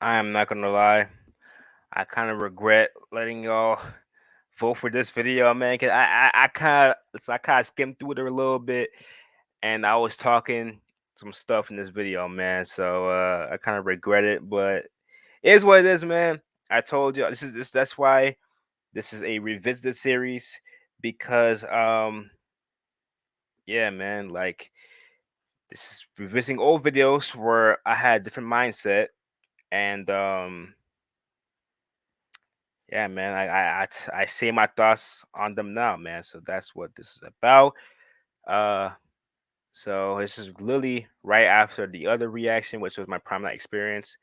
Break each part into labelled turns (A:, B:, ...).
A: I am not gonna lie. I kind of regret letting y'all vote for this video, man. Cause I kind of skimmed through it a little bit, and I was talking some stuff in this video, man. So I kind of regret it, but it is what it is, man. I told you this. That's why this is a revisited series because yeah, man. Like this is revisiting old videos where I had different mindset and yeah, man. I say my thoughts on them now, man. So that's what this is about. Uh, so this is literally right after the other reaction, which was my prom night experience.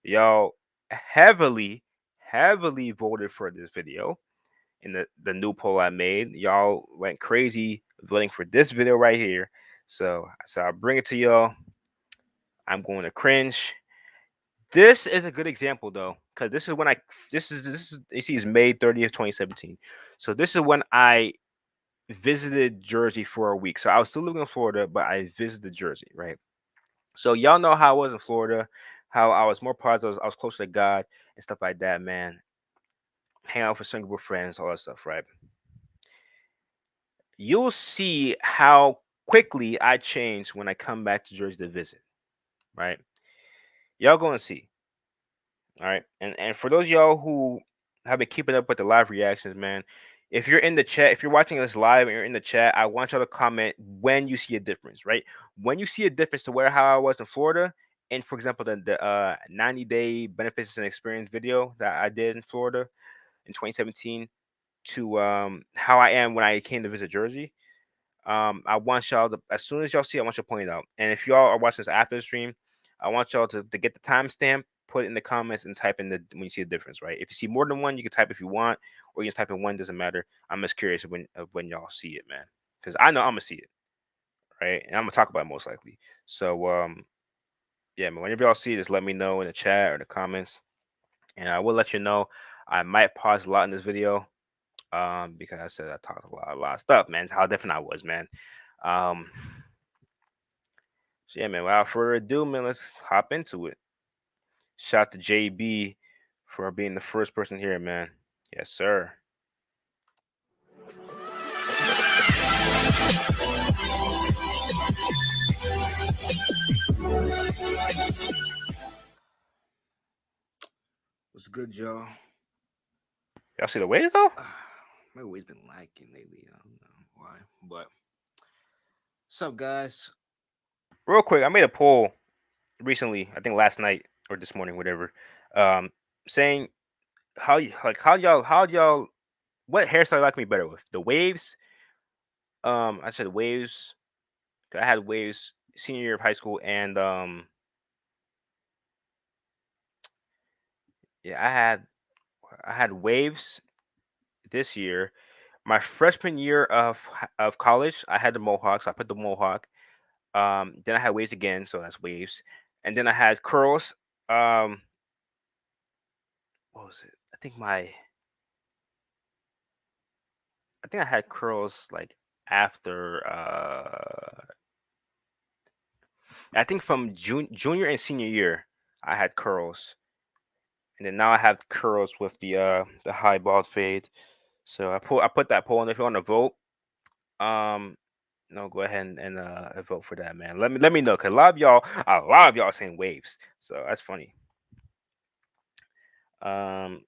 A: Y'all heavily, heavily voted for this video in the new poll I made. Y'all went crazy voting for this video right here. So I'll bring it to y'all. I'm going to cringe. This is a good example though, because this is when I this is you see is May 30th, 2017. So this is when I visited Jersey for a week. So I was still living in Florida, but I visited Jersey, right? So y'all know how I was in Florida, how I was more positive, I was closer to God and stuff like that, man. Hang out with a certain group of friends, all that stuff, right? You'll see how quickly I change when I come back to Jersey to visit, right? Y'all gonna see. All right. And for those of y'all who have been keeping up with the live reactions, man, if you're in the chat, if you're watching this live and you're in the chat, I want y'all to comment when you see a difference, right? When you see a difference to where how I was in Florida, and for example, the 90-day benefits and experience video that I did in Florida in 2017 to how I am when I came to visit Jersey. I want y'all to, as soon as y'all see, I want you to point it out. And if y'all are watching this after the stream, I want y'all to get the timestamp, put it in the comments, and type in the when you see the difference, right? If you see more than one, you can type if you want, or you can type in one, doesn't matter. I'm just curious of when y'all see it, man, because I know I'm gonna see it, right? And I'm gonna talk about it most likely. So yeah, man, whenever y'all see it, just let me know in the chat or the comments, and I will let you know. I might pause a lot in this video, because I said I talked a lot of stuff, man. How different I was, man. Um, So yeah, man. Without further ado, man, let's hop into it. Shout out to JB for being the first person here, man. Yes, sir.
B: What's good, y'all?
A: Y'all see the waves though?
B: My weight's been lacking lately. I don't know why. But what's up, guys?
A: Real quick, I made a poll recently. I think last night or this morning, whatever. Um, saying how y'all what hairstyle you like me better with the waves. I said waves. 'Cause I had waves senior year of high school, and yeah, I had waves this year. My freshman year of college, I had the mohawk, so I put the mohawk. Then I had waves again, so that's waves. And then I had curls. Um, what was it? I think I had curls like after I think from junior and senior year, I had curls. And then now I have curls with the high bald fade. So I put that poll in if you want to vote. Um no, go ahead and vote for that, man. Let me know, cause a lot of y'all saying waves. So that's funny. Um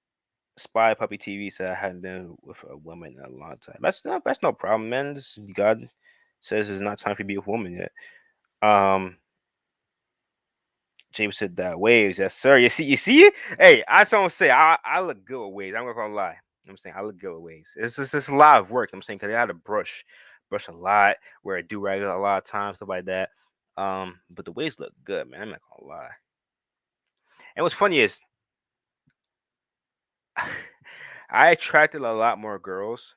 A: Spy Puppy TV said I hadn't been with a woman in a long time. That's no problem, man. God says it's not time for you to be with a woman yet. Um, James said that waves, yes sir. You see it? Hey, I just don't say I look good with waves. I'm not gonna lie. I'm saying I look good with waves. It's a lot of work. I'm saying because I had to brush a lot, wear a do rag a lot of times, stuff like that. But the waves look good, man. I'm not gonna lie. And what's funny is I attracted a lot more girls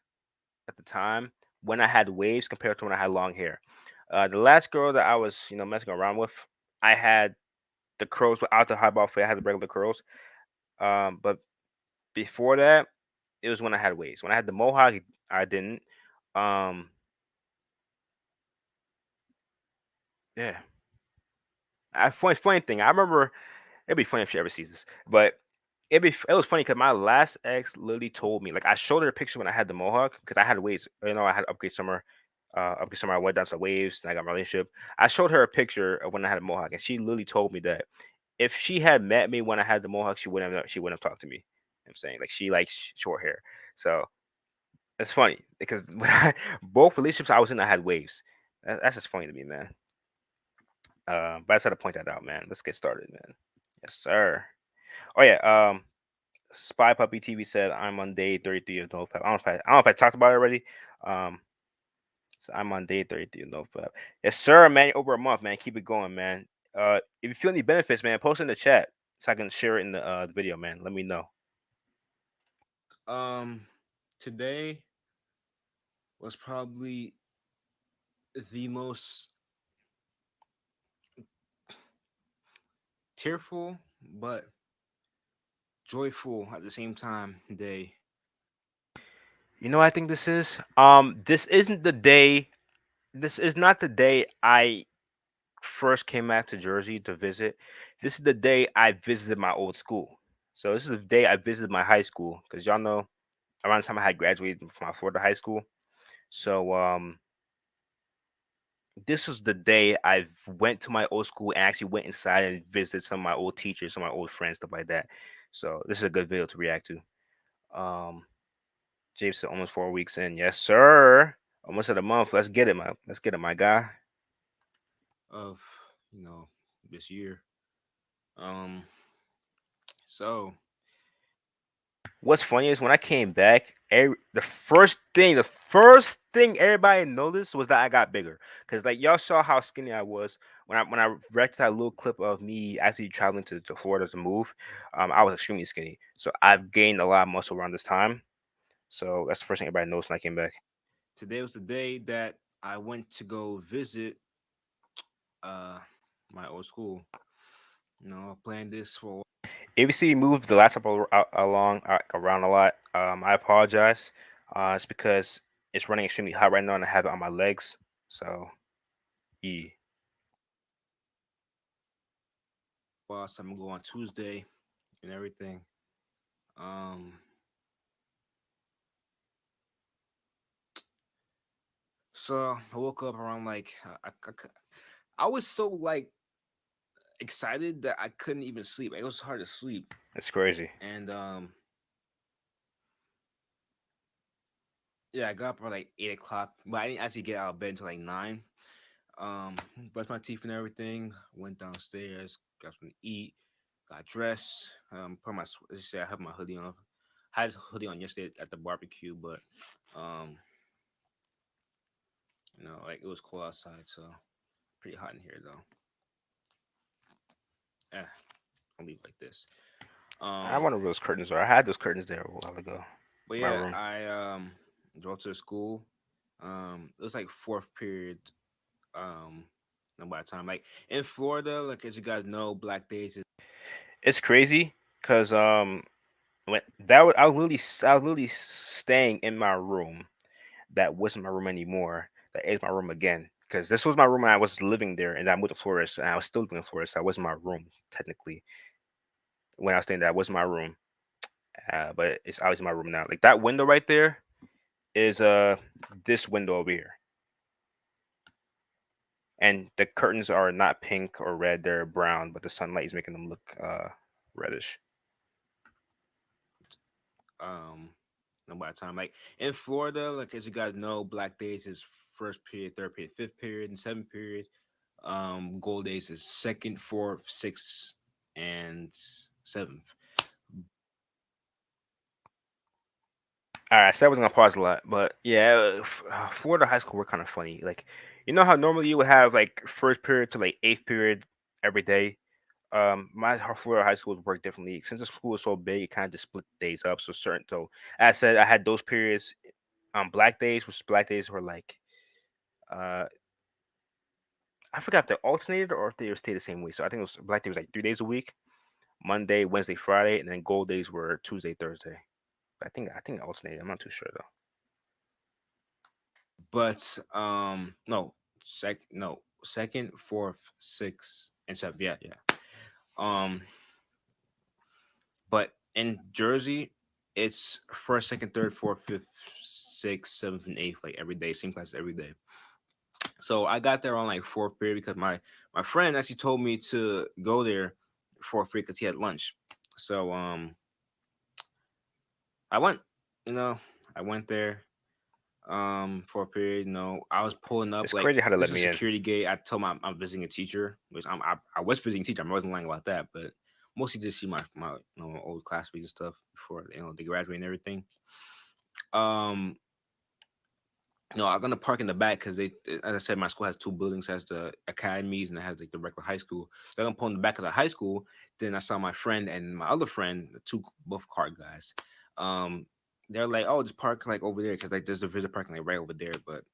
A: at the time when I had waves compared to when I had long hair. The last girl that I was, messing around with, I had the curls without the high ball fade. I had the regular curls. But before that, it was when I had waves. When I had the mohawk, I didn't. Um, yeah. Funny thing. I remember It'd be funny if she ever sees this. But it was funny because my last ex literally told me, like, I showed her a picture when I had the mohawk because I had waves. I had upgrade summer. Upgrade summer, I went down to the waves and I got my relationship. I showed her a picture of when I had a mohawk, and she literally told me that if she had met me when I had the mohawk, she wouldn't have talked to me. I'm saying, like, she likes short hair. So it's funny because both relationships I was in, I had waves. That's just funny to me, man. But I just had to point that out, man. Let's get started, man. Yes, sir. Oh yeah. Spy Puppy TV said I'm on day 33 of NoFap. I don't know if I talked about it already. Um, so I'm on day 33 of NoFap. Yes, sir, man. Over a month, man. Keep it going, man. If you feel any benefits, man, post in the chat so I can share it in the video, man. Let me know.
B: Today was probably the most tearful but joyful at the same time day.
A: You know what I think this is? This isn't the day. This is not the day I first came back to Jersey to visit. This is the day I visited my old school. So this is the day I visited my high school because y'all know around the time I had graduated from my Florida high school. So this was the day I went to my old school and actually went inside and visited some of my old teachers, some of my old friends, stuff like that. So this is a good video to react to. James said almost 4 weeks in. Yes, sir. Almost at a month. Let's get it, my guy.
B: Of this year. Um, so
A: What's funny is when I came back, the first thing everybody noticed was that I got bigger. Cause like y'all saw how skinny I was when I read that little clip of me actually traveling to Florida to move. I was extremely skinny, so I've gained a lot of muscle around this time. So that's the first thing everybody noticed when I came back.
B: today was the day that I went to go visit uh my old school. I planned this for
A: If you see me move the laptop along around a lot, I apologize. It's because it's running extremely hot right now and I have it on my legs. So yeah.
B: a while, so I'm gonna go on Tuesday and everything. Um, so I woke up around like I was so like excited that I couldn't even sleep. It was hard to sleep,
A: It's crazy.
B: and yeah, I got up around like 8 o'clock, but I didn't actually get out of bed until like 9. Um, Brushed my teeth and everything. Went downstairs, got something to eat, got dressed. Put my I have my hoodie on. I had this hoodie on yesterday at the barbecue, but um, like it was cool outside, so pretty hot in here though. I'll leave it like this.
A: I
B: Um,
A: wonder where those curtains are. I had those curtains there a while ago.
B: but
A: My
B: yeah,
A: room.
B: I drove to the school. It was like fourth period. Um, and by the time like in Florida, like as you guys know, Black Days is
A: It's crazy because when that was I was literally staying in my room that wasn't my room anymore. That is my room again because this was my room when I was living there and I moved to Florida and I was still living in Florida. So that wasn't my room technically when I was staying there. That wasn't my room, but it's obviously my room now. Like that window right there is this window over here, and the curtains are not pink or red; they're brown, but the sunlight is making them look reddish.
B: um by the time like in Florida, like as you guys know, Black Days is first period, third period, fifth period, and seventh period. Gold Days is second, fourth, sixth, and seventh.
A: All right, I said I was gonna pause a lot, but yeah, Florida high school were kind of funny. Like, you know how normally you would have like first period to like eighth period every day. My Florida high school work differently. Since the school was so big, it kind of just split days up. So certain, so as I said, I had those periods. Black days, which black days were like, uh, I forgot if they alternated or if they stayed the same week. So I think it was black day was like 3 days a week, Monday, Wednesday, Friday, and then gold days were Tuesday, Thursday. But I think it alternated. I'm not too sure though.
B: But no, second, fourth, sixth, and seventh. Yeah, yeah. Um, But in Jersey, it's first, second, third, fourth, fifth, sixth, seventh, and eighth, like every day, same class every day. So I got there on like fourth period because my friend actually told me to go there fourth period because he had lunch. So I went, you know, I went there for a period. I was pulling up
A: It's
B: like
A: crazy how they
B: there's
A: let
B: a
A: me in.
B: security gate. I told my I'm visiting a teacher, which I was visiting a teacher. I wasn't lying about that, but mostly just see my old classmates and stuff before they graduate and everything. Um, no, I'm gonna park in the back because as I said, my school has two buildings, has the academies and it has like the regular high school. So I'm gonna pull in the back of the high school. Then I saw my friend and my other friend, the two both car guys. Um, they're like, "Oh, just park like over there," because like there's the visit parking like right over there. But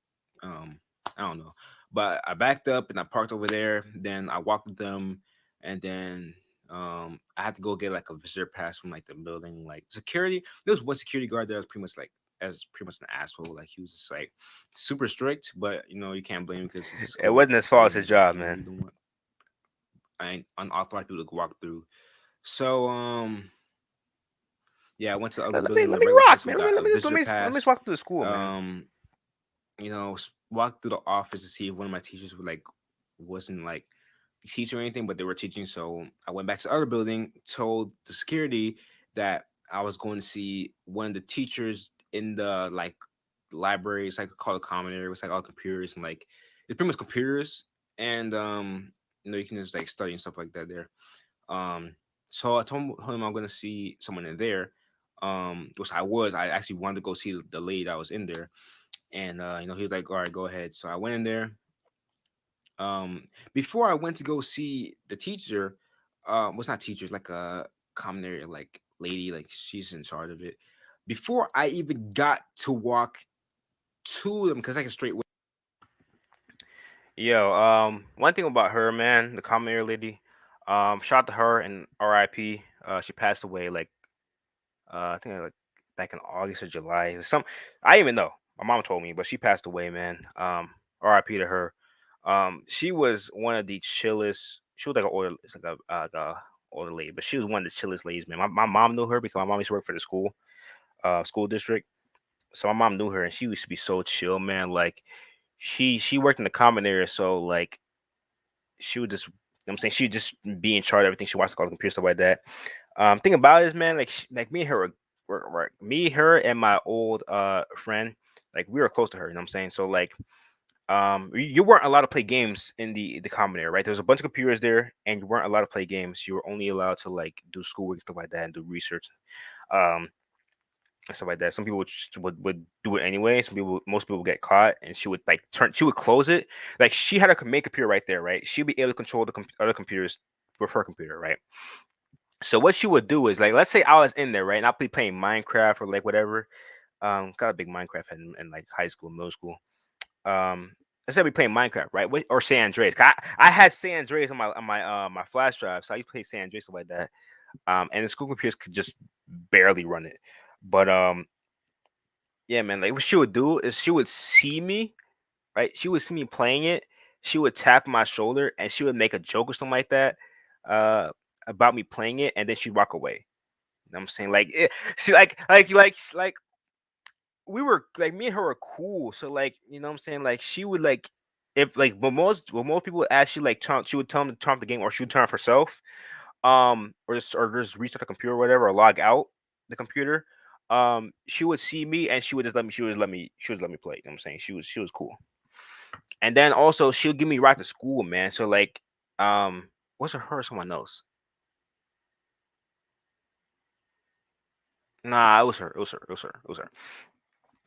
B: um, I don't know. But I backed up and I parked over there. Then I walked with them, and then I had to go get like a visitor pass from like the building, like security. There was one security guard that was pretty much like as pretty much an asshole. Like he was just like super strict, but you can't blame him because it's a
A: It
B: school,
A: wasn't as
B: so
A: far as his job,
B: he
A: man.
B: really don't want I ain't unauthorized people to walk through. So yeah, I went to the other building,
A: Let
B: the
A: me
B: regular high
A: rock,
B: school,
A: man.
B: got a visitor
A: Let me just
B: pass.
A: walk through the school, man.
B: Um, walked through the office to see if one of my teachers would like wasn't like teaching or anything, but they were teaching. So I went back to the other building, told the security that I was going to see one of the teachers in the like library. It's like called a common area. It's like all computers and like it's pretty much computers and you can just like study and stuff like that there. Um, so I told him I'm gonna see someone in there. Which I was. I actually wanted to go see the lady that was in there, and he was like, "All right, go ahead." So I went in there. Before I went to go see the teacher, was not teacher, like a common area like lady, like she's in charge of it. Before I even got to walk to them, because like a straight way.
A: Yo, one thing about her, man, the common air lady, shout out to her and R.I.P. She passed away like I think like back in August or July. I didn't even know. My mom told me, but she passed away, man. R.I.P. to her. She was one of the chillest. She was like an older, it's like a older lady, but she was one of the chillest ladies, man. My mom knew her because my mom used to work for the school district. So my mom knew her, and she used to be so chill, man. Like she worked in the common area, so like she would just. I'm saying she'd just be in charge of everything. She watched all the computer stuff like that. Thing about it is, man, like like me and her were me, her, and my old friend, like we were close to her. You know what I'm saying? So like, you weren't allowed to play games in the common area, right? There was a bunch of computers there, and you weren't allowed to play games. You were only allowed to like do schoolwork and stuff like that and do research, um, and stuff like that. Some people would do it anyway. Most people would get caught, and she would like she would close it. Like she had a main computer right there, right? She'd be able to control the other computers with her computer, right? So what she would do is like, let's say I was in there, right, and I'll be playing Minecraft or like whatever. Got a big Minecraft head in like high school, middle school. Let's say we playing Minecraft, right, or San Andreas. I had San Andreas on my flash drive, so I used to play San Andreas stuff like that. And the school computers could just barely run it. But yeah, man, like what she would do is she would see me, right? She would see me playing it. She would tap my shoulder and she would make a joke or something like that, uh, about me playing it, and then she'd walk away. You know what I'm saying? Like, she like we were like me and her were cool. So like, you know what I'm saying? Like she would like if like when most people would actually like she would tell them to turn off the game or she would turn off herself, or just restart the computer or whatever or log out the computer. She would see me and she would let me play. You know what I'm saying? She was cool. And then also she'll give me right to school, man. So like, was it her or someone else? Nah, it was her. It was her. It was her. It was her.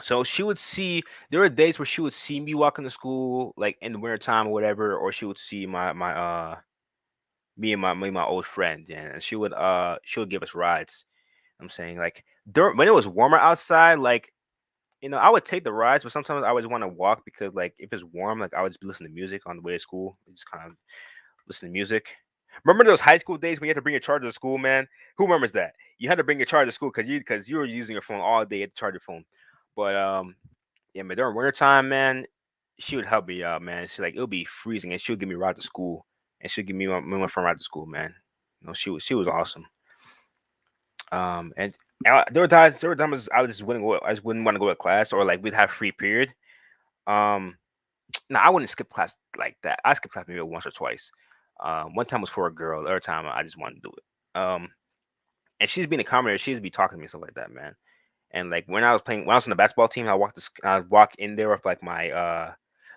A: So she would see. There were days where she would see me walking to school, like in the winter time or whatever, or she would see my me and my old friend, and she would give us rides. I'm saying like when it was warmer outside, like I would take the rides, but sometimes I always want to walk because like if it's warm, like I would just be listening to music on the way to school, just kind of listen to music. Remember those high school days when you had to bring your charger to school, man? Who remembers that? You had to bring your charger to school because you were using your phone all day. You had to charge your phone. But yeah, man, during winter time, man, she would help me out, man. She like it'll be freezing, and she would give me a ride to school, and she'd give me my friend ride to school, man. She was awesome. And there were times I just wouldn't want to go to class, or like we'd have free period. Um, no, I wouldn't skip class like that. I skipped class maybe once or twice. One time was for a girl. The other time I just wanted to do it. And she's being a commentator. She'd be talking to me stuff like that, man. And like when I was on the basketball team, I walk in there with like my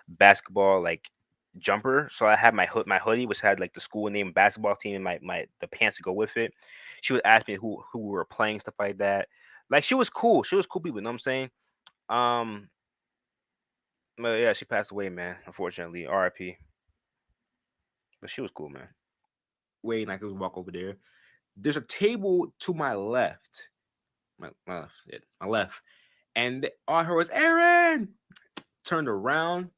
A: basketball like jumper. So I had my hoodie, which had like the school name basketball team, and my the pants to go with it. She would ask me who we were playing, stuff like that. Like she was cool. She was cool people, you know what I'm saying? Um but yeah, she passed away, man, unfortunately. RIP. But she was cool, man.
B: Way and I could walk over there. There's a table to my left. My left, yeah, my left. And all I heard was Aaron. Turned around.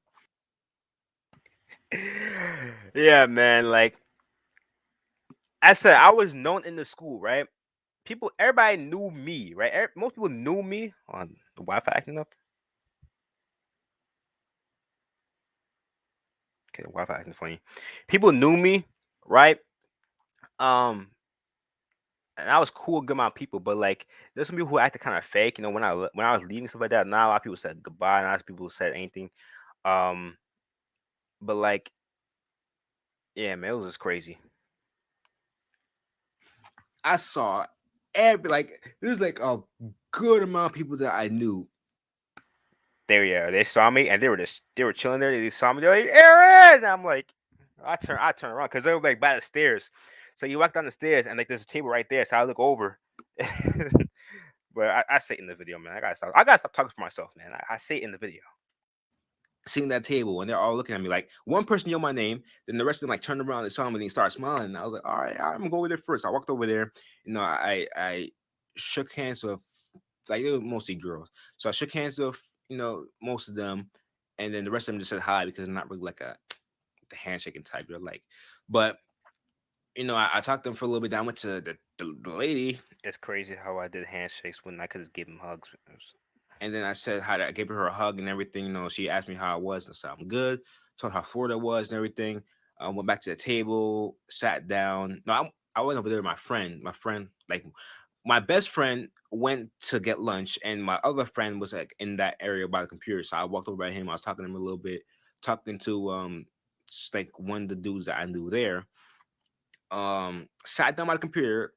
A: Yeah, man. Like I said, I was known in the school, right? Everybody knew me, right? Most people knew me on the Wi-Fi acting up. Okay, the Wi-Fi acting funny. People knew me, right? Um, and I was cool, good amount of people, but like there's some people who acted kind of fake. You know, when I was leaving stuff like that, not a lot of people said goodbye, not a lot of people said anything. Um, but like, yeah, man, it was just crazy.
B: I saw every like there's like a good amount of people that I knew.
A: There, yeah, they saw me and they were chilling there. They saw me, they're like, Aaron. And I'm like, I turn around because they were like by the stairs. So you walk down the stairs and like there's a table right there. So I look over. But I say it in the video, man. I gotta stop talking for myself, man. I say it in the video.
B: Sitting at that table and they're all looking at me like one person yelled my name, then the rest of them like turned around and saw me and they started smiling. And I was like, all right, I'm gonna go over there first. I walked over there, I shook hands with like they were mostly girls. So I shook hands with, most of them, and then the rest of them just said hi because I'm not really like a the handshaking type. You're like, but I talked to them for a little bit. Then I went to the lady,
A: It's crazy how I did handshakes when I could just give him hugs.
B: and then I said hi. I gave her a hug and everything. She asked me how I was, and I said I'm good. Told her how Florida was and everything. Went back to the table, sat down. No, I went over there with my friend. My friend, like my best friend, went to get lunch, and my other friend was like in that area by the computer. So I walked over by him. I was talking to him a little bit, talking to just like one of the dudes that I knew there. Sat down by the computer,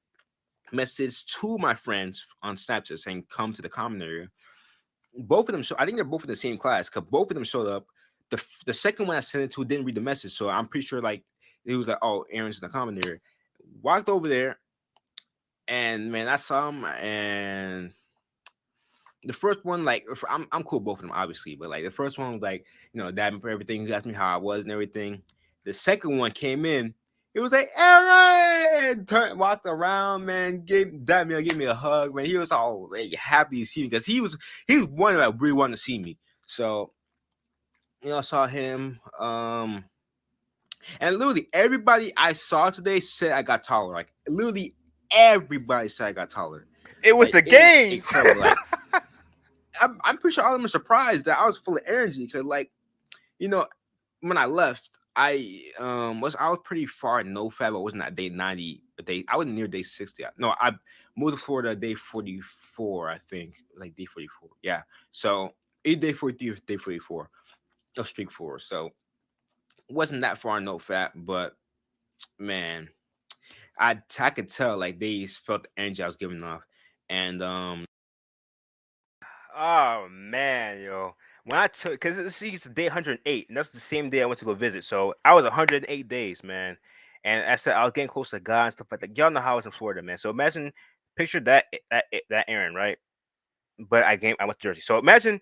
B: messaged two of my friends on Snapchat saying come to the common area. Both of them, I think they're both in the same class because both of them showed up. The second one I sent it to didn't read the message, so I'm pretty sure like it was like, oh, Aaron's in the common area. Walked over there, and man, I saw him, and the first one, like, I'm cool with both of them, obviously, but like the first one was like, dabbing for everything. He asked me how I was and everything. The second one came in. It was like Aaron walked around, man, gave me a hug, man. He was all like happy to see me because he was one that really wanted to see me. So I saw him. And literally everybody I saw today said I got taller. Like literally everybody said I got taller.
A: It was
B: Like
A: the
B: it was
A: games.
B: incredible. Like I'm pretty sure all of them are surprised that I was full of energy because, like, you know, when I left, I was pretty far in NoFap. I wasn't at day 90, but I was near day 60. No, I moved to Florida day 44, I think, like day 44. Yeah, so day 43 or day 44, a streak four. So wasn't that far in NoFap, but man, I could tell like they felt the energy I was giving off, and
A: Oh man, yo. When I took, because it's day 108, and that's the same day I went to go visit. So I was 108 days, man. And I said I was getting close to God and stuff like that. Y'all know how I was in Florida, man. So imagine, picture that Aaron, right? But I went to Jersey. So imagine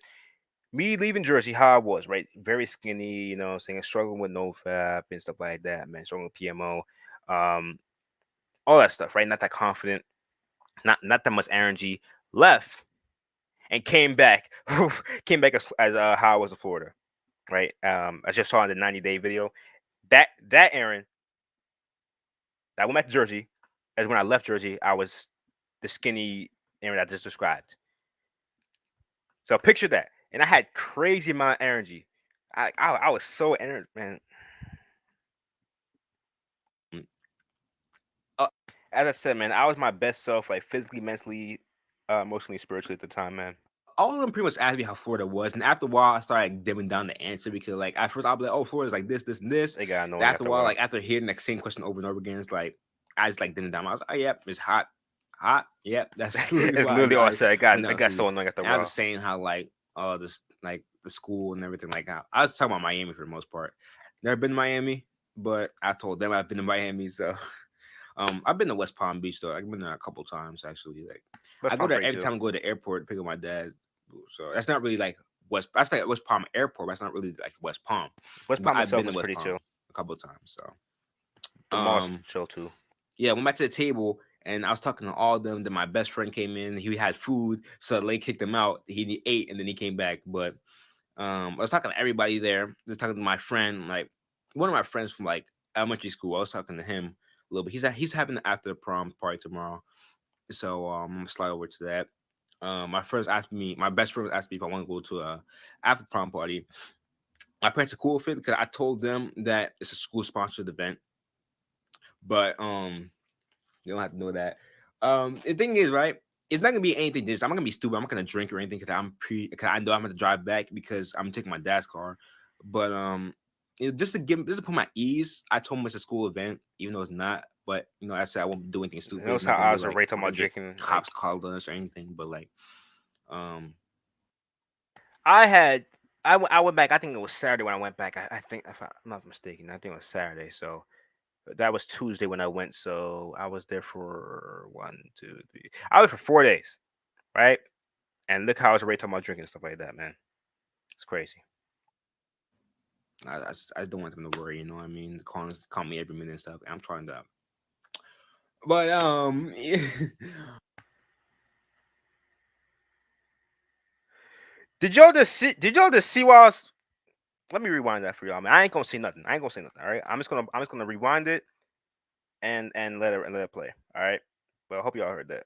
A: me leaving Jersey, how I was, right? Very skinny, you know, saying struggling with no fap and stuff like that, man. Struggling with PMO, um, all that stuff, right? Not that confident, not that much energy. Left and came back, came back as how I was in Florida, right? I just saw in the 90-day video that Aaron that went back to Jersey, as when I left Jersey, I was the skinny Aaron I just described. So picture that, and I had crazy amount of energy. I was so energetic, man. As I said, man, I was my best self, like physically, mentally, emotionally, spiritually at the time, man.
B: All of them pretty much asked me how Florida was, and after a while, I started like, dimming down the answer because like at first I'll be like, "Oh, Florida's like this, this, and this."
A: They got
B: Then
A: annoying
B: after a
A: after a
B: while,
A: while.
B: like after hearing the same question over and over again, it's like I just like dimmed down. I was like, "Oh, yep, it's hot, hot, yep." That's literally
A: It's
B: why
A: literally all I said.
B: went
A: It
B: down to
A: got so
B: sleep.
A: annoying after a
B: And I was
A: while.
B: just saying how like this like the school and everything like how I was talking about Miami for the most part. Never been to Miami, but I told them I've been to Miami, so I've been to West Palm Beach though. I've been there a couple times actually. Like I
A: West
B: go
A: Palm
B: there
A: pretty
B: every
A: too.
B: time I go to the airport to pick up my dad. So that's not really like West. That's like West Palm Airport. But that's not really like West Palm.
A: West
B: But
A: Palm
B: I've
A: itself
B: been to
A: is
B: West
A: pretty
B: Palm
A: chill.
B: a couple of times. So
A: The mall's
B: um
A: chill too.
B: yeah, went back to the table and I was talking to all of them. Then my best friend came in. He had food, so they kicked him out. He ate and then he came back. But I was talking to everybody there. Just talking to my friend, like one of my friends from like elementary school. I was talking to him a little bit. He's having the after the prom party tomorrow. So I'm gonna slide over to that. My best friend asked me if I want to go to a after prom party. My parents are cool with it because I told them that it's a school sponsored event, but they don't have to know that. The thing is, right? It's not gonna be anything. This I'm not gonna be stupid. I'm not gonna drink or anything because I know I'm gonna drive back because I'm taking my dad's car. But just to put my ease, I told him it's a school event, even though it's not. But I said I won't do anything stupid. It's
A: Notice how
B: not gonna
A: I
B: be
A: was
B: like
A: already
B: I'm
A: talking
B: gonna
A: about
B: get
A: drinking.
B: cops
A: Like
B: called on us or anything. But like, um,
A: I had, I went back. I think it was Saturday when I went back. I think if I'm not mistaken, I think it was Saturday. So that was Tuesday when I went. So I was there for 1, 2, 3. I was for 4 days, right? And look how I was already talking about drinking and stuff like that, man. It's crazy.
B: I just don't want them to worry. You know what I mean? Call me every minute and stuff. I'm trying to. But
A: Did y'all just see while I was, let me rewind that for y'all, man. I ain't gonna say nothing. I ain't gonna say nothing. All right. I'm just gonna rewind it and let it play. All right. But I hope y'all heard that.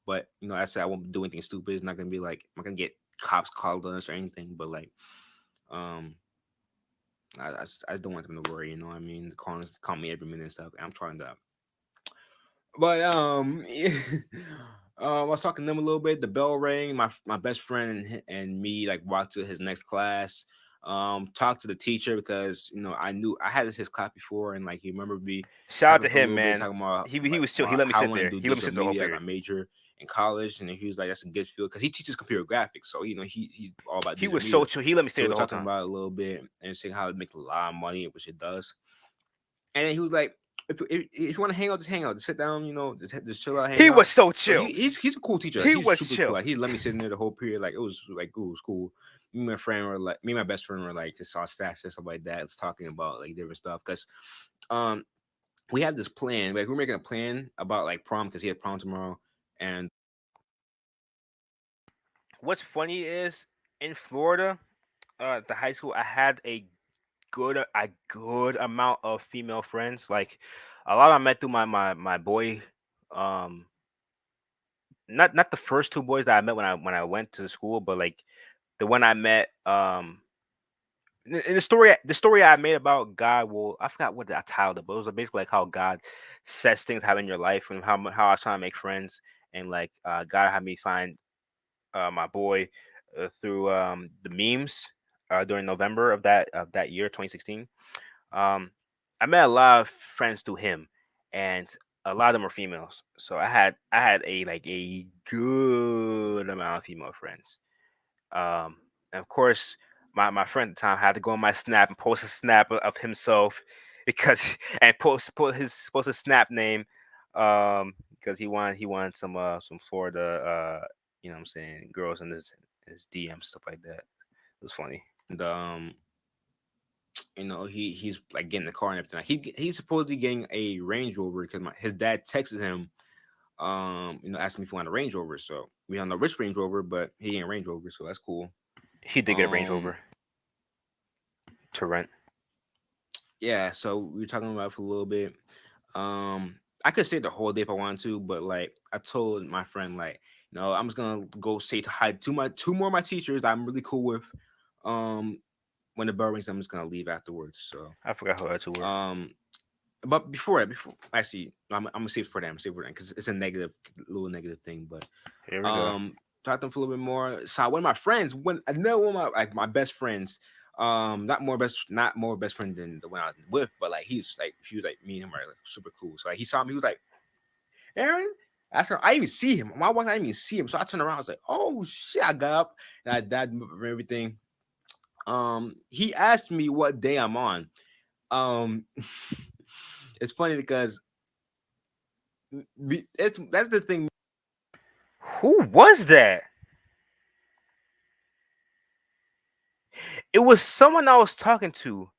B: But I said I won't do anything stupid. It's not gonna be like I'm not gonna get cops called on us or anything. But like, um, I just don't want them to worry. You know what I mean? Call me every minute and stuff. I'm trying to. But I was talking to them a little bit. The bell rang. My best friend and me like walked to his next class. Talked to the teacher because I knew I had his class before and like he remembered me
A: Shout out
B: talking
A: to
B: for a
A: him,
B: little bit,
A: man.
B: talking about
A: He
B: like
A: was chill. He let me
B: how I
A: sit
B: want to
A: there.
B: do
A: He let me
B: digital
A: sit the whole
B: media as
A: period.
B: my major in college, and then he was like, "That's a good field," because he teaches computer graphics, so he's all about
A: He
B: digital
A: was so
B: media.
A: chill. He let me stay
B: So
A: there
B: we're
A: the whole
B: talking
A: time.
B: about it a little bit and saying how it makes a lot of money, which it does. And then he was like, if you want to hang out, just hang out, just sit down, just chill out, hang
A: He was
B: out.
A: so
B: So
A: chill.
B: he's a cool teacher. Like,
A: He
B: he's
A: was
B: super cool.
A: chill.
B: Like he let me sit in there the whole period. It was cool. Me and my best friend were like just on staff and stuff like that, just talking about like different stuff. Cause um we had this plan. Like we're making a plan about like prom because he had prom tomorrow. And
A: What's funny is in Florida, the high school, I had a good amount of female friends. Like a lot I met through my boy. Um, not the first two boys that I met when I went to the school, but like the one I met. In the story I made about God. Well, I forgot what I titled it, but it was basically like how God sets things happen in your life and how I was trying to make friends and like God had me find my boy through the memes during November of that year, 2016. Um, I met a lot of friends through him, and a lot of them were females. So I had a good amount of female friends. And of course, my friend at the time had to go on my snap and post a snap of himself because and post his snap name because he wanted some Florida what I'm saying, girls in his DM, stuff like that. It was funny.
B: um he's like getting the car and everything. Like, he's supposedly getting a Range Rover because his dad texted him asking me if he wanted a Range Rover. So we on the rich Range Rover, but he ain't Range Rover, so that's cool.
A: He did get a Range
B: Um
A: Rover to rent.
B: yeah, so we were talking about it for a little bit. I could stay the whole day if I wanted to, but like I told my friend, like, no, I'm just gonna go say to hi to my two more of my teachers that I'm really cool with. Um when the bell rings, I'm just gonna leave afterwards. So
A: I forgot who that two were.
B: um But before that, before actually, no, I'm gonna save it for them. Save it for them because it's a negative, little negative thing. But
A: Here we go.
B: um, talk to them for a little bit more. So one of my friends, when another one of my like my best friends, not more best friend than the one I was with, but like he's like he was like me and him are like super cool. So like he saw me, he was like, Aaron. I said, I didn't even see him. My wife, I didn't even see him. So I turned around. I was like, oh shit! I got up and I died and everything. He asked me what day I'm on. Um, it's funny because that's the thing.
A: Who was that? It was someone I was talking to.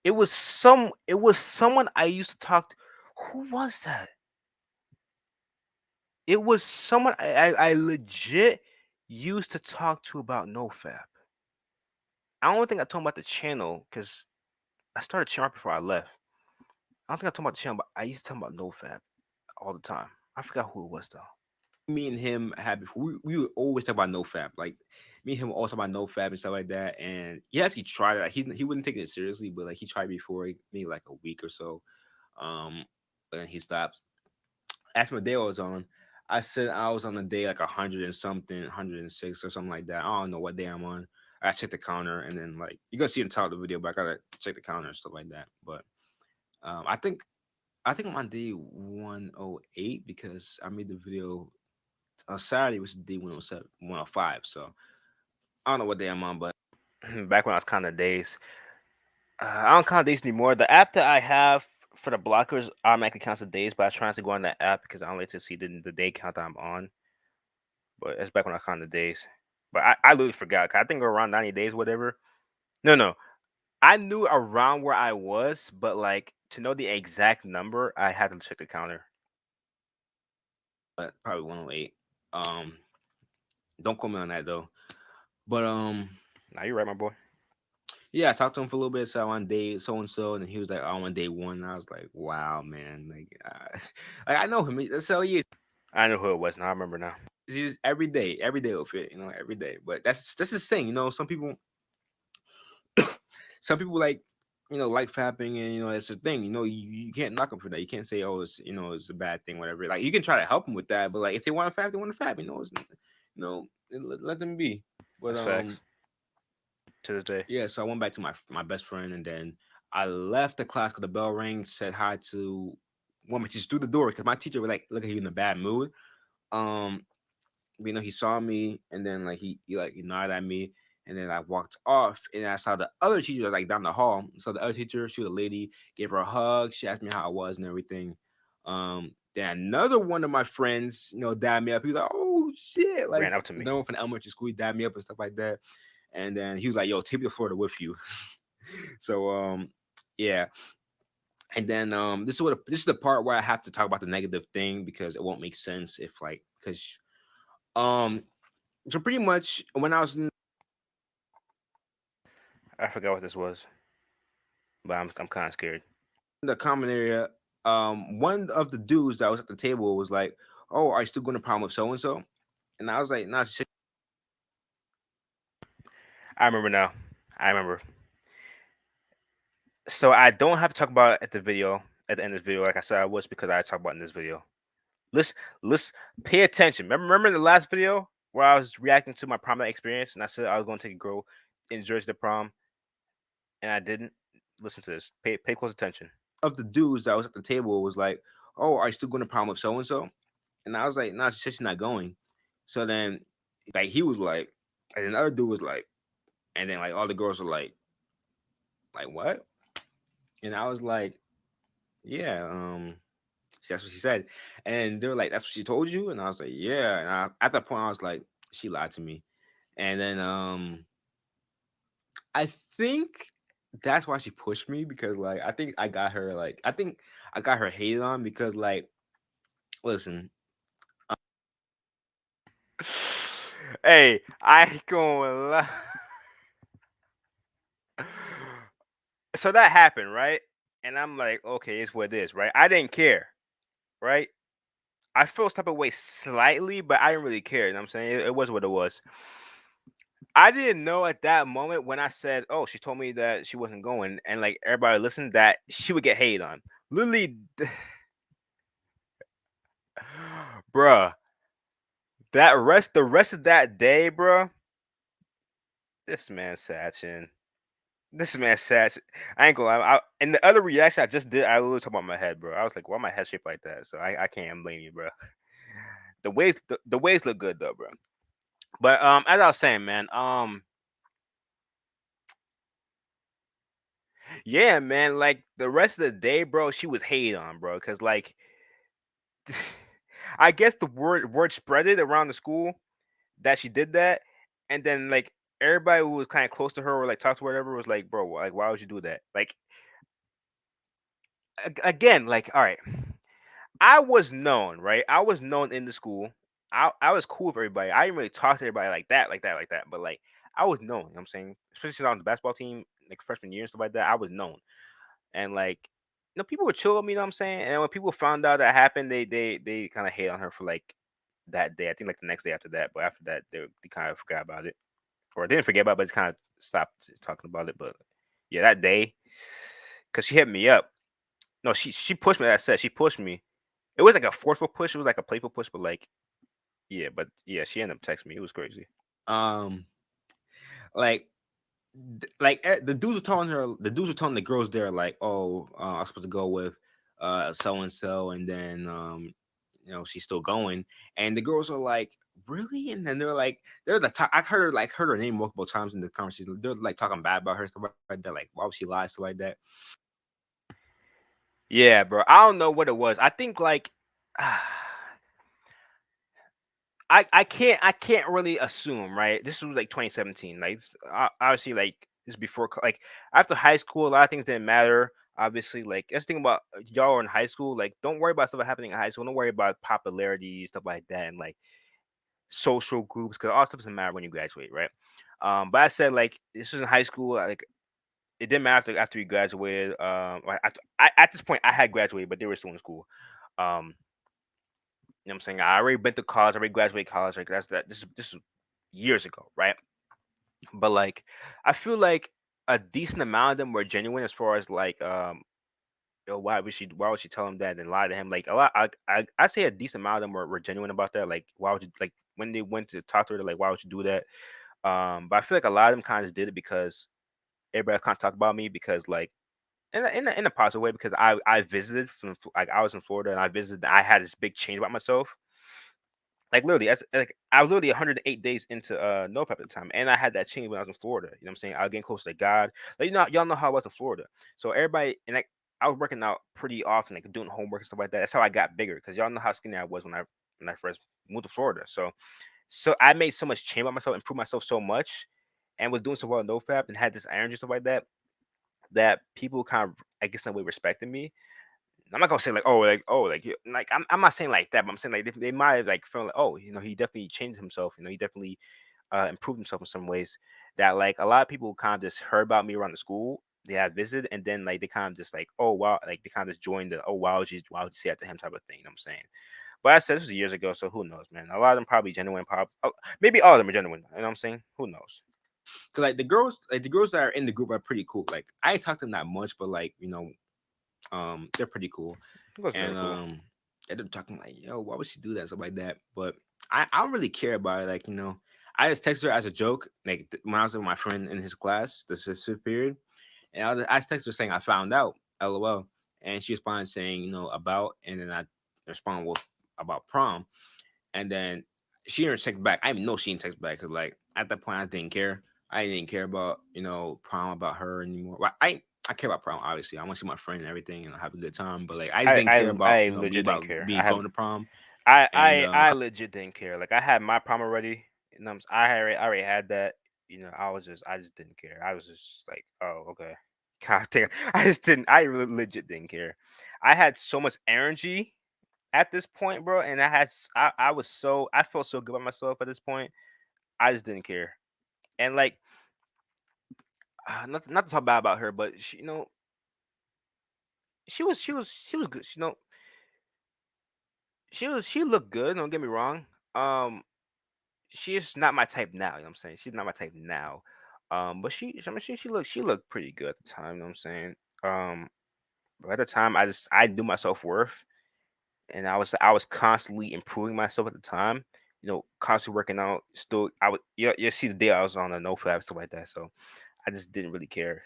A: It was someone I used to talk to. Who was that? It was someone I legit used to talk to about NoFap. I don't think I told him about the channel because I started channel right before I left. I don't think I told him about the channel, but I used to tell him about NoFap all the time. I forgot who it was though.
B: Me and him had before. We would always talk about NoFap. Like me and him always talk about NoFap and stuff like that. And he actually tried it. Like, he wouldn't take it seriously, but like he tried before maybe like a week or so. Um, but then he stopped. Asked me what day I was on. I said I was on a day like 100 and something, 106 or something like that. I don't know what day I'm on. I checked the counter and then like you gonna see it in the top of the video, but I gotta check the counter and stuff like that. But I think I'm on day 108 because I made the video on Saturday was day 107, 105. So I don't know what day I'm on, but
A: Back when I was counting the days. I don't count days anymore. The app that I have for the blockers automatically counts the days, but I try not to go on that app because I don't like to see the day count that I'm on. But it's back when I counted the days. But I literally forgot. 'Cause I think around 90 days, whatever. No, no. I knew around where I was, but like to know the exact number, I had to check the counter.
B: probably 108. Don't quote me on that though. But
A: Now you're right, my boy.
B: yeah, I talked to him for a little bit. So on day so and so, and he was like, "I'm on day one." And I was like, "Wow, man! Like, like I know him. So he is.
A: I know who it was. Now I remember now.
B: He's every day will fit. You know, every day. But that's his thing. You know, some people like like fapping, and it's a thing. You can't knock them for that. You can't say, oh, it's it's a bad thing, whatever. Like you can try to help them with that, but like if they want to fap, they want to fap. Let them be. But
A: That's facts. To this day.
B: yeah. So I went back to my best friend, and then I left the class because the bell rang. Said hi to woman just through the door because my teacher would like look at you in a bad mood. Um, he saw me, and then like he nodded at me, and then I walked off, and I saw the other teacher like down the hall. So the other teacher, she was a lady, gave her a hug. She asked me how I was and everything. Then another one of my friends, dialed me up. He was like, "Oh shit!" Like
A: Ran up to
B: the
A: me.
B: one from the elementary school, he dialed me up and stuff like that. And then he was like, "Yo, take me to Florida with you." So yeah. And then this is the part where I have to talk about the negative thing because it won't make sense if like because um so pretty much when I was in
A: I forgot what this was, but I'm kind of scared.
B: the common area, one of the dudes that was at the table was like, "Oh, are you still going to prom with so and so?" And I was like, "Nah, she said
A: I remember now. I remember. So I don't have to talk about it at the video at the end of the video, like I said I was, because I talk about it in this video. Let's let's pay attention. Remember in the last video where I was reacting to my prom night experience, and I said I was going to take a girl in Jersey to prom, and I didn't. Listen to this. Pay close attention.
B: of the dudes that was at the table was like, "Oh, are you still going to prom with so and so?" And I was like, "Nah, she said she's not going." So then, like, he was like, and then the other dude was like, and then like all the girls were like what? And I was like, "Yeah, that's what she said." And they were like, "That's what she told you?" And I was like, "Yeah." And at that point, I was like, "She lied to me." And then I think that's why she pushed me because like I think I got her hated on because like listen,
A: Hey, I ain't gonna lie. So that happened, right? And I'm like, okay, it's what it is, right? I didn't care, right? I feel type of way slightly, but I didn't really care. You know what I'm saying? It was what it was. I didn't know at that moment when I said, "Oh, she told me that she wasn't going," and like everybody listened, that she would get hated on. Literally, bruh, the rest of that day, bruh. This man Sachin. This man Sachin. I ain't gonna lie. And the other reaction I just did, I literally talking about my head, bro. I was like, why my head shaped like that? So I can't blame you, bro. The waves look good though, bro. But as I was saying, man, yeah, man, like the rest of the day, bro, she was hated on, bro, because like I guess the word spread it around the school that she did that, and then like everybody who was kind of close to her or like talked to her, whatever, was like, bro, like why would you do that? Like again, like all right, I was known, right? I was known in the school. I was cool with everybody. I didn't really talk to everybody like that, like that, like that. But like I was known, you know what I'm saying? Especially since I was on the basketball team, like freshman year and stuff like that, I was known. And like people would chill with me, you know what I'm saying? And when people found out that happened, they kind of hate on her for like that day. I think like the next day after that. But after that they kind of forgot about it. Or didn't forget about it, but just kind of stopped talking about it. But yeah, that day, because she hit me up. No, she pushed me, like I said, she pushed me. It was like a forceful push. It was like a playful push, but like, yeah, she ended up texting me. It was crazy.
B: Um, like the dudes were telling her, the dudes were telling the girls there like, oh, I was supposed to go with so and so, and then she's still going, and the girls are like, really? And then they're the top. I heard her name multiple times in the conversation. They're like talking bad about her, stuff like that. Like, why would she lie, stuff like that.
A: Yeah, bro. I don't know what it was. I think like, I can't really assume, right? This was like 2017. Like obviously like this before like after high school, a lot of things didn't matter. Obviously, like let's think about y'all are in high school. Like, don't worry about stuff happening in high school. Don't worry about popularity, stuff like that, and like social groups, because all stuff doesn't matter when you graduate, right? But I said like this was in high school. Like it didn't matter after we graduated. Like, at this point I had graduated, but they were still in school. Um, you know what I'm saying? I already went to college. I already graduated college. Like that's that. This is years ago, right? But like, I feel like a decent amount of them were genuine as far as like, yo, why would she tell him that and lie to him? Like a lot, I say a decent amount of them were genuine about that. Like, why would you like when they went to talk to her, they're like, why would you do that? But I feel like a lot of them kind of did it because everybody kind of talked about me because like in a positive way because I visited from like I was in Florida and I visited. I had this big change about myself. Like literally, as like I was literally 108 days into NoFap at the time, and I had that change when I was in Florida. You know what I'm saying? I was getting closer to God. Like y'all know how I was in Florida. So everybody and like I was working out pretty often, like doing homework and stuff like that. That's how I got bigger because y'all know how skinny I was when I first moved to Florida. So I made so much change about myself, improved myself so much, and was doing so well in NoFap and had this energy and stuff like that that people kind of I guess in a way respected me. I'm not gonna say like like I'm not saying like that, but I'm saying like they might have like felt like he definitely changed himself. He definitely improved himself in some ways. That like a lot of people kind of just heard about me around the school. They had visited, and then like they kind of just like oh wow, like they kind of just joined the why would you say that to him type of thing. You know what I'm saying? But I said this was years ago, so who knows, man? A lot of them probably genuine, maybe all of them are genuine. You know what I'm saying? Who knows?
B: Cause like the girls that are in the group are pretty cool. Like I ain't talked to them that much, but like they're pretty cool.
A: It was very
B: And
A: cool.
B: I ended up talking like, yo, why would she do that, stuff like that. But I don't really care about it. Like I just texted her as a joke, like when I was with my friend in his class, this is fifth period, and I just texted her saying I found out, lol, and she responded saying about, and then I respond with about prom. And then she didn't text back. I even know she didn't text back because like at that point I didn't care. I didn't care about prom about her anymore. Well, I care about prom obviously. I want to see my friend and everything and have a good time. But like I just
A: I
B: didn't care
A: I
B: about
A: I
B: me
A: legit didn't
B: about
A: care.
B: being going to prom.
A: I
B: And
A: I legit didn't care. Like I had my prom already. And I already had that. I just didn't care. I was just like, oh, okay. God damn. I just didn't. Legit didn't care. I had so much energy at this point, bro, and I felt so good about myself at this point. I just didn't care. And like, not to talk bad about her, but she was good. She looked good. Don't get me wrong. Um, she's not my type now. You know what I'm saying? She's not my type now. But she looked pretty good at the time. You know what I'm saying? Um, But at the time, I knew my self worth, and I was constantly improving myself at the time. Constantly working out. Still, you see the day I was on a NoFap stuff like that. So I just didn't really care.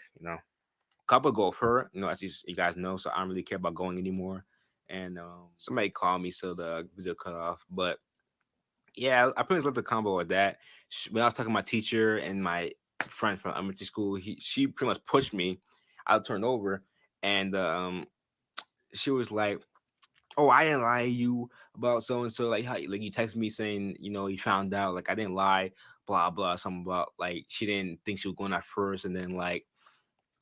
B: Couple ago of her, as you guys know, so I don't really care about going anymore. And somebody called me, so the video cut off. But yeah, I pretty much left the combo with that. When I was talking to my teacher and my friend from elementary school, she pretty much pushed me. I turned over, and she was like, "Oh, I didn't lie to you about so and so. Like, how like you texted me saying, you found out. Like, I didn't lie. Blah blah. Something about like she didn't think she was going at first, and then like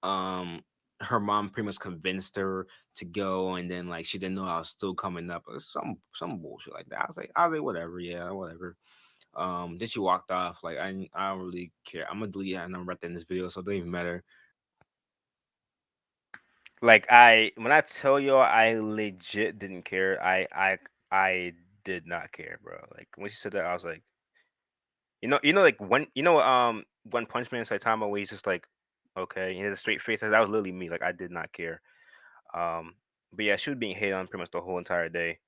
B: um." Her mom pretty much convinced her to go, and then like she didn't know I was still coming up, or some bullshit like that. I was like, whatever, yeah, whatever. Then she walked off. Like I don't really care. I'm gonna delete that number right there in this video, so it don't even matter.
A: Like when I tell you I legit didn't care. I did not care, bro. Like when she said that, I was like, like when One Punch Man Saitama, where he's just like, okay, he has a straight face. That was literally me. Like I did not care. Um, but yeah, she was being hated on pretty much the whole entire day,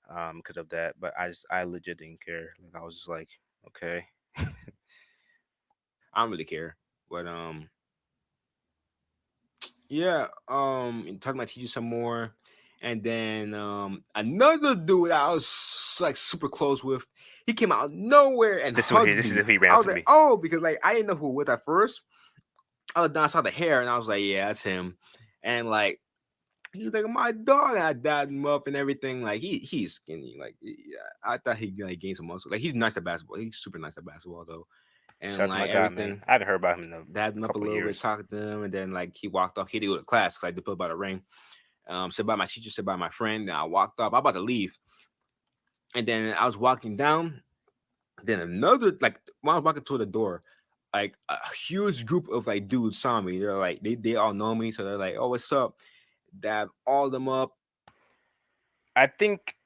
A: because of that. But I legit didn't care. Like I was just like, okay.
B: I don't really care. But yeah, talking about teaching some more, and then another dude I was like super close with, he came out of nowhere and hugged
A: This is
B: me.
A: who he ran
B: I
A: up
B: was
A: to
B: like,
A: me.
B: oh, because like I didn't know who it was at first. I saw the hair and I was like, yeah, that's him. And like he was like my dog. And I dabbed him up and everything. Like he's skinny. Like yeah, I thought he like gained some muscle. Like he's nice at basketball. He's super nice at basketball though.
A: Shout
B: And
A: out to my
B: like
A: guy, man.
B: everything,
A: I haven't heard about him in a
B: dabbed him up a
A: couple of
B: little bit,
A: years.
B: talked to him, and then like he walked off. He didn't go to class because I did put about a ring. Said by my teacher, said by my friend. And I walked up. I about to leave, and then I was walking down. Then another like when I was walking toward the door, like a huge group of like dudes saw me. They're like they all know me, so they're like, "Oh, what's up?" Dab all them up.
A: I think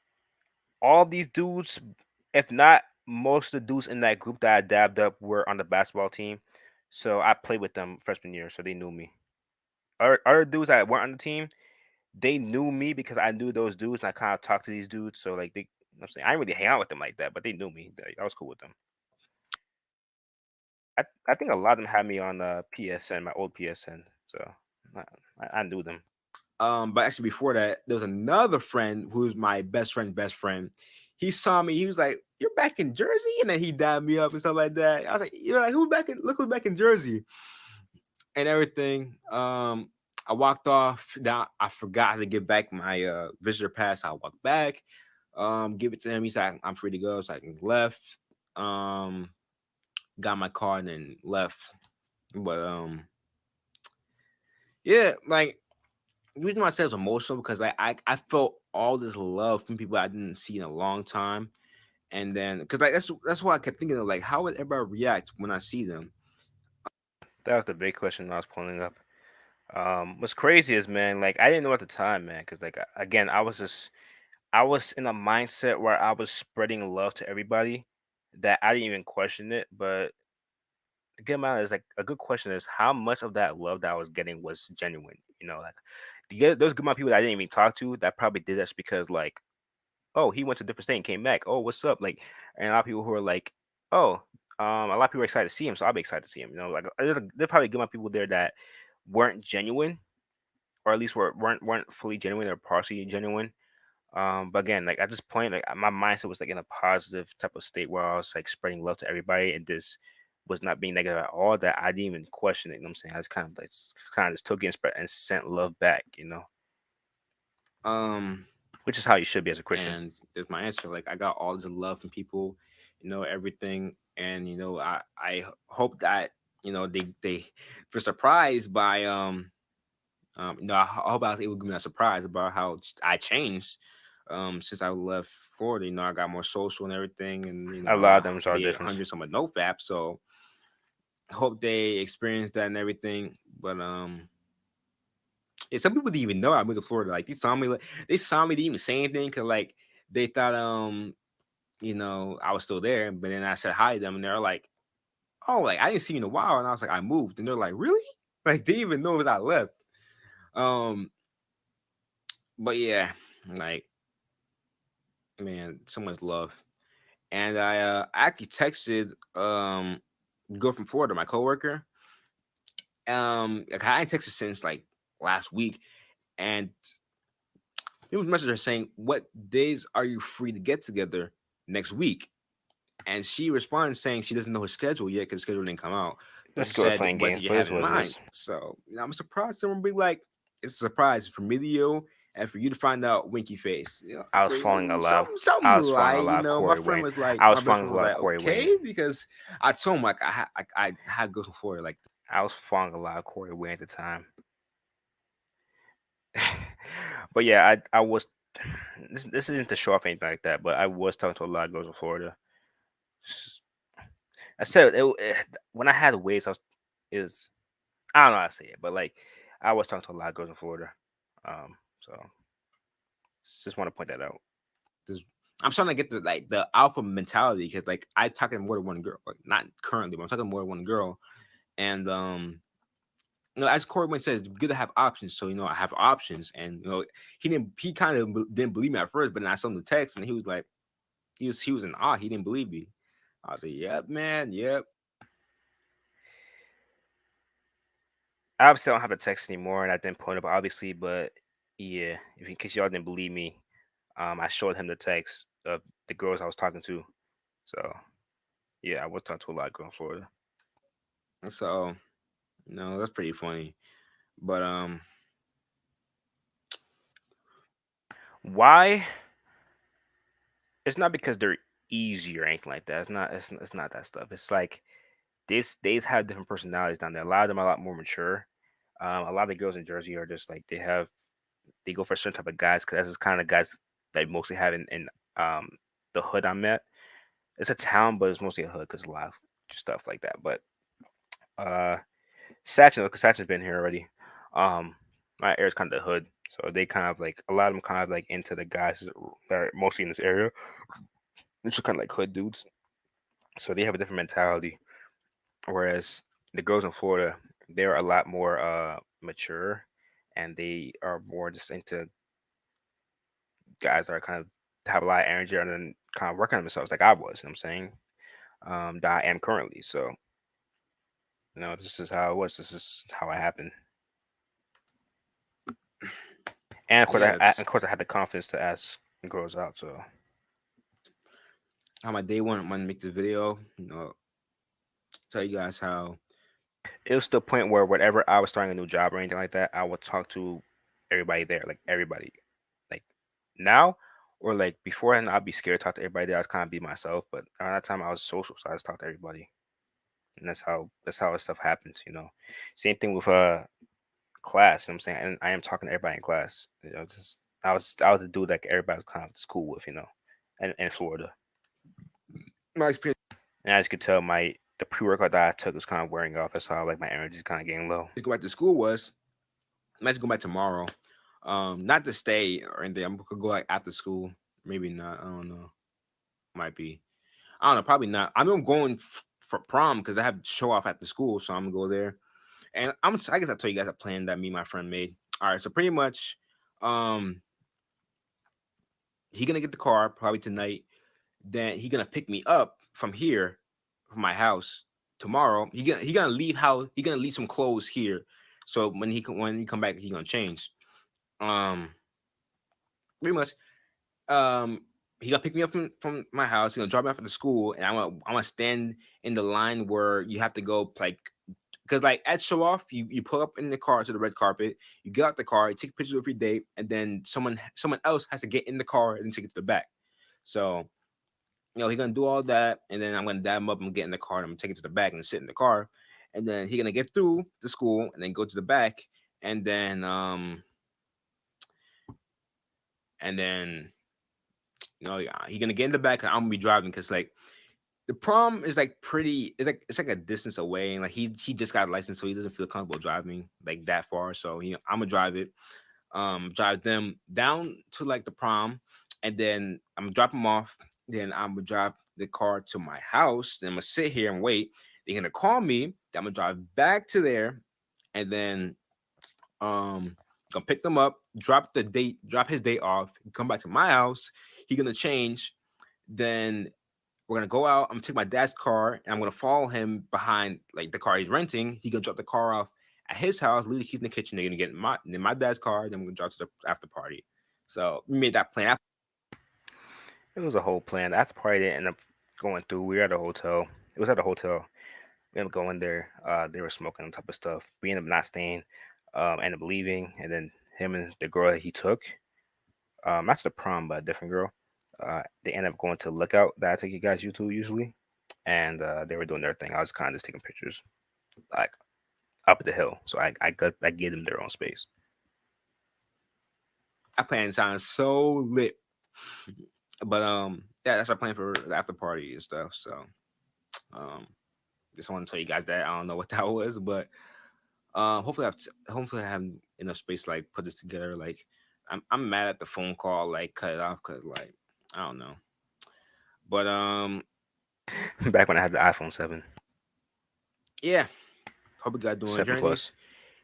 A: all these dudes, if not most of the dudes in that group that I dabbed up, were on the basketball team. So I played with them freshman year, so they knew me. Other dudes that weren't on the team, they knew me because I knew those dudes, and I kind of talked to these dudes. So like I'm saying I didn't really hang out with them like that, but they knew me. I was cool with them. I think a lot of them had me on PSN, my old PSN. So I, I knew them.
B: But actually before that, there was another friend who's my best friend's best friend. He saw me. He was like, "You're back in Jersey," and then he dabbed me up and stuff like that. I was like, "You're like who's back in? Look who's back in Jersey and everything." I walked off. Now I forgot to give back my visitor pass. I walked back, give it to him. He said, "I'm free to go," so I can left. Um, got my card and left. But yeah, like the reason why I said it's emotional because like I felt all this love from people I didn't see in a long time, and then because like that's why I kept thinking of like how would everybody react when I see them.
A: That was the big question I was pulling up. What's crazy is, man, like I didn't know at the time, man, because like again, I was in a mindset where I was spreading love to everybody that I didn't even question it. But the good amount is like a good question is how much of that love that I was getting was genuine. Like those good amount of people that I didn't even talk to that probably did that because like, oh, he went to a different state and came back. Oh, what's up? Like, and a lot of people who are like, oh, a lot of people are excited to see him, so I'll be excited to see him. Like there's probably good amount of people there that weren't genuine, or at least weren't fully genuine or partially genuine. But again, like at this point, like my mindset was like in a positive type of state where I was like spreading love to everybody, and this was not being negative at all. That I didn't even question it. You know what I'm saying? I just kind of just took it and spread and sent love back.
B: Um,
A: Which is how you should be as a Christian.
B: and there's my answer. Like I got all this love from people, everything, and I hope that they were surprised by I hope I was able to give them that surprise about how I changed since I left Florida. I got more social and everything, and
A: A lot of them are
B: made
A: different.
B: hundreds of my NoFap. So hope they experienced that and everything. But yeah, some people didn't even know I moved to Florida. Like they saw me, didn't even say anything because like they thought I was still there. But then I said hi to them, and they're like, "Oh, like I didn't see you in a while," and I was like, "I moved," and they're like, "Really?" Like they even know that I left. Um, But yeah, like man, so much love. And I actually texted girl from Florida, my coworker. Like, I ain't texted since like last week, and people messaged her saying, "What days are you free to get together next week?" And she responded saying she doesn't know her schedule yet because the schedule didn't come out. But
A: Let's
B: she
A: go with
B: said,
A: playing
B: "What
A: games,
B: did you
A: but
B: have
A: it's
B: in
A: what it
B: mind?"
A: is.
B: So I'm surprised someone be like, "It's a surprise for me to you and for you to find out." Winky face. You know,
A: I was
B: so
A: following a lot.
B: something
A: I was following a
B: like,
A: lot of
B: my
A: Corey
B: friend
A: Wayne.
B: was like,
A: I was
B: my best
A: following
B: friend
A: a
B: was
A: lot of
B: like,
A: Corey
B: okay,
A: Wayne.
B: because I told him like I had girls before like.
A: I was following a lot of Corey Wayne at the time. But yeah, I was. This isn't to show off anything like that, but I was talking to a lot of girls in Florida. S- I said when I had waves, I was is I don't know how to say it, but like I was talking to a lot of girls in Florida. So just want to point that out.
B: This, I'm starting to get the alpha mentality because like I talk to more than one girl, like not currently, but I'm talking to more than one girl, and as Corey Wayne says, it's good to have options. So I have options, and he kind of didn't believe me at first, but then I sent him the text, and he was like, he was in awe. He didn't believe me. I was like, yep, man, yep.
A: Obviously, I don't have a text anymore, and I didn't point up obviously, but yeah, if in case y'all didn't believe me, I showed him the text of the girls I was talking to. So yeah, I was talking to a lot of girls in Florida.
B: So that's pretty funny. But
A: Why? It's not because they're easy or anything like that. It's not that stuff. It's like these have different personalities down there. A lot of them are a lot more mature. A lot of the girls in Jersey are just like they go for a certain type of guys because that's the kind of guys they mostly have in the hood I'm at. It's a town, but it's mostly a hood because a lot of stuff like that. But uh, Sachin, because Sachin's been here already. Um, my area is kind of the hood, so they kind of like a lot of them kind of like into the guys that are mostly in this area. They're just kind of like hood dudes, so they have a different mentality. Whereas the girls in Florida, they're a lot more mature, and they are more just into guys that are kind of have a lot of energy and then kind of working on themselves, like I was. You know what I'm saying that I am currently. So this is how it was. This is how it happened. And of course,
B: yeah,
A: of
B: it's
A: course, I had the confidence to ask girls out. So
B: how my day one want to make this video. Tell you guys how.
A: it was to the point where whenever I was starting a new job or anything like that, I would talk to everybody there, like everybody. Like now or like beforehand, I'd be scared to talk to everybody there. I was kind of be myself, but around that time, I was social, so I just talked to everybody, and that's how stuff happens. Same thing with class. You know what I'm saying, and I am talking to everybody in class. Just I was the dude that everybody was kind of just cool with. And in Florida,
B: My experience
A: and as you could tell, my the pre workout that I took was kind of wearing off. That's how like my energy's kind of getting low.
B: go back to school was I might go back tomorrow. Not to stay or anything. I'm gonna go like after school. Maybe not. I don't know. Might be. I don't know. Probably not. I'm going for prom because I have to show off at the school, so I'm gonna go there. And I guess I'll tell you guys a plan that me and my friend made. All right. So pretty much, um, he gonna get the car probably tonight. Then he gonna pick me up from here, from my house tomorrow. He gonna leave how he gonna leave some clothes here. So when he come back, he gonna change. Um, Pretty much. Um, he gonna pick me up from my house. He gonna drop me off at the school, and I'm gonna stand in the line where you have to go like. Because like at show off, you pull up in the car to the red carpet, you get out the car, you take pictures of your date, and then someone else has to get in the car and take it to the back. So he's gonna do all that, and then I'm gonna dab him up and get in the car, and I'm gonna take it to the back and sit in the car, and then he's gonna get through the school and then go to the back, and then and then he's gonna get in the back, and I'm gonna be driving because like the prom is like pretty. It's like a distance away, and like he just got a license, so he doesn't feel comfortable driving like that far. So I'm gonna drive it, drive them down to like the prom, and then I'm gonna drop them off. Then I'm gonna drive the car to my house. Then I'm gonna sit here and wait. They're gonna call me. Then I'm gonna drive back to there, and then um Gonna pick them up, drop his day off, come back to my house. He gonna change. Then we're gonna go out. I'm gonna take my dad's car and I'm gonna follow him behind like the car he's renting. He gonna drop the car off at his house, leave the keys in the kitchen. They're gonna get in my dad's car. Then we're gonna drive to the after party. So we made that plan.
A: It was a whole plan. After party didn't end up going through. We were at a hotel. It was at a hotel. We ended up going there. They were smoking on top of stuff. We ended up not staying. Ended up leaving, and then him and the girl that he took, not to the prom, but a different girl. They ended up going to Lookout that I take you guys to usually, and they were doing their thing. I was kind of just taking pictures, like up at the hill. So I gave them their own space.
B: That plan sounds so lit. But yeah, that's our plan for the after party and stuff. So um, just want to tell you guys that I don't know what that was, but hopefully I have enough space to like put this together. Like I'm mad at the phone call, like cut it off because like I don't know. But
A: Back when I had the iPhone 7,
B: yeah, hope you guys doing
A: 7
B: journeys.
A: Plus.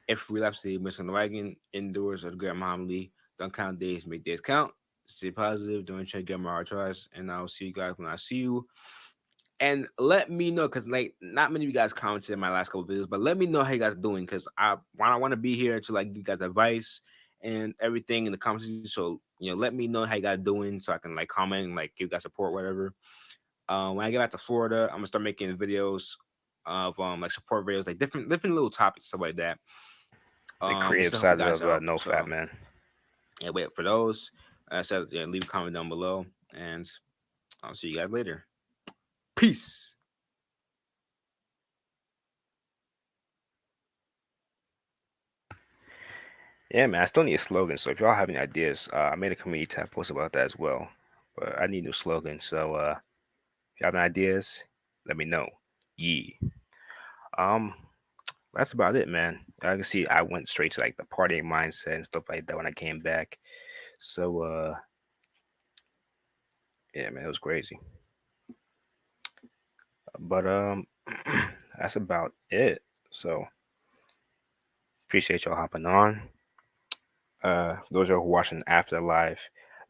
B: If relapse the missing the wagon indoors or the Grand Homily, don't count days, make days count. Stay positive, don't try to get my heart twice, and I'll see you guys when I see you. And let me know because like not many of you guys commented in my last couple videos, but let me know how you guys are doing because I want to be here to like give you guys advice and everything in the conversation. So let me know how you guys doing so I can like comment and like give you guys support, whatever. When I get back to Florida, I'm gonna start making videos of like support videos, like different little topics, stuff like that.
A: The
B: Just
A: creative
B: to help you
A: side
B: guys
A: of
B: out.
A: NoFap,
B: So
A: man.
B: yeah, wait for those. I said yeah, leave a comment down below, and I'll see you guys later. Peace.
A: Yeah, man. I still need a slogan. So if y'all have any ideas, I made a community tab post about that as well. But I need new slogan. So if you have any ideas, let me know. Yeah. Um, that's about it, man. I can see I went straight to like the partying mindset and stuff like that when I came back. So yeah, man, it was crazy. But that's about it. So appreciate y'all hopping on. Those are watching after the live.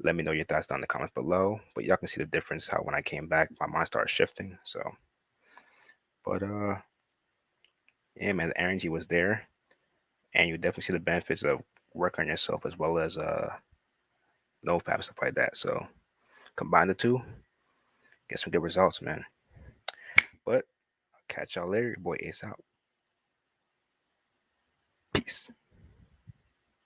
A: Let me know your thoughts down in the comments below. But y'all can see the difference how when I came back, my mind started shifting. So, but yeah, man, the energy was there, and you definitely see the benefits of working on yourself as well as no fab stuff like that. So combine the two, get some good results, man. But I'll catch y'all later. Your boy Ace out.